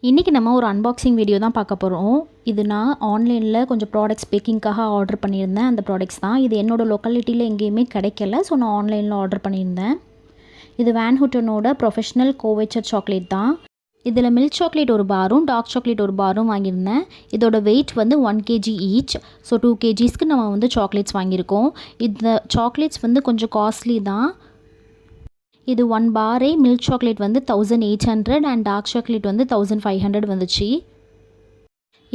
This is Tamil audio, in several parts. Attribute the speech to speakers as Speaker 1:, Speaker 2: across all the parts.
Speaker 1: இன்றைக்கி நம்ம ஒரு அன்பாக்சிங் வீடியோ தான் பார்க்க போகிறோம். இது நான் ஆன்லைனில் கொஞ்சம் ப்ராடக்ட்ஸ் பேக்கிங்காக ஆர்டர் பண்ணியிருந்தேன். அந்த ப்ராடக்ட்ஸ் தான் இது. என்னோடய லொக்காலிட்டியில் எங்கேயுமே கிடைக்கல. ஸோ நான் ஆன்லைனில் ஆர்டர் பண்ணியிருந்தேன். இது வேன் ஹூட்டனோட ப்ரொஃபஷ்னல் கோவேச்சர் சாக்லேட் தான். இதில் மில்க் சாக்லேட் ஒரு பாரும் டார்க் சாக்லேட் ஒரு பாரும் வாங்கியிருந்தேன். இதோட வெயிட் வந்து 1 kg ஈச். ஸோ 2 kgsக்கு நம்ம வந்து சாக்லேட்ஸ் வாங்கியிருக்கோம். இந்த சாக்லேட்ஸ் வந்து கொஞ்சம் காஸ்ட்லி தான். இது 1 பாரே மில்க் சாக்லேட் வந்து 1800 அண்ட் டார்க் சாக்லேட் வந்து 1500 வந்துச்சு.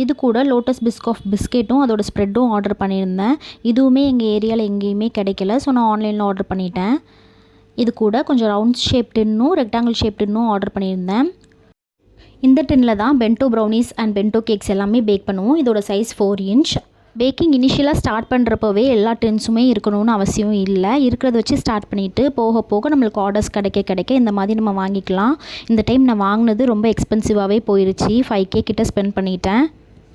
Speaker 1: இது கூட லோட்டஸ் பிஸ்கெட்டும் அதோட ஸ்ப்ரெட்டும் ஆர்டர் பண்ணியிருந்தேன். இதுவுமே எங்கள் ஏரியாவில் எங்கேயுமே கிடைக்கல. ஸோ நான் ஆன்லைனில் ஆர்டர் பண்ணிட்டேன். இது கூட கொஞ்சம் ரவுண்ட் ஷேப் டின்னும் ரெக்டாங்கிள் ஷேப் டின்னும் ஆர்டர் பண்ணியிருந்தேன். இந்த டின்னில் தான் bento brownies and bento cakes எல்லாமே பேக் பண்ணுவோம். இதோட சைஸ் 4 inch. பேக்கிங் இனிஷியலாக ஸ்டார்ட் பண்ணுறப்பவே எல்லா டின்ஸுமே இருக்கணும்னு அவசியம் இல்லை. இருக்கிறத வச்சு ஸ்டார்ட் பண்ணிவிட்டு போக போக நம்மளுக்கு ஆர்டர்ஸ் கிடைக்க இந்த மாதிரி நம்ம வாங்கிக்கலாம். இந்த டைம் நான் வாங்கினது ரொம்ப எக்ஸ்பென்சிவாகவே போயிடுச்சு. 5K கிட்ட ஸ்பெண்ட் பண்ணிட்டேன்.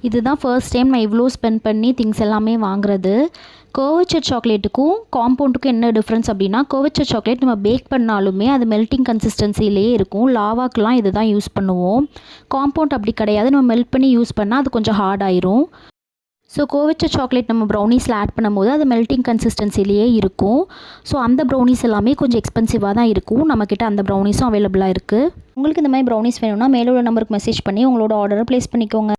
Speaker 1: இதுதான் ஃபர்ஸ்ட் டைம் நான் இவ்வளோ ஸ்பெண்ட் பண்ணி திங்ஸ் எல்லாமே வாங்குறது. கோவேச்சர் சாக்லேட்டுக்கும் காம்பவுண்டுக்கும் என்ன டிஃப்ரென்ஸ் அப்படின்னா, கோவேச்சர் சாக்லேட் நம்ம பேக் பண்ணாலுமே அது மெல்ட்டிங் கன்சிஸ்டன்சிலேயே இருக்கும். லாவாக்கெலாம் இது தான் யூஸ் பண்ணுவோம். காம்பவுண்ட் அப்படி கிடையாது. நம்ம மெல்ட் பண்ணி யூஸ் பண்ணால் அது கொஞ்சம் ஹார்ட் ஆயிரும். ஸோ கோவேச்சர் சாக்லேட் நம்ம ப்ரௌனிஸில் ஆட் பண்ணும்போது அது மெல்ட்டிங் கன்சிஸ்டன்சிலேயே இருக்கும். ஸோ அந்த ப்ரௌனிஸ் எல்லாமே கொஞ்சம் எக்ஸ்பென்சிவாக தான் இருக்கும். நம்மக்கிட்ட அந்த ப்ரௌனிஸும் அவைலபிளாக இருக்குது. உங்களுக்கு இந்த மாதிரி ப்ரௌனிஸ் வேணும்னா மேலே உள்ள நம்பருக்கு மெசேஜ் பண்ணி உங்களோட ஆர்டரை ப்ளேஸ் பண்ணிக்கோங்க.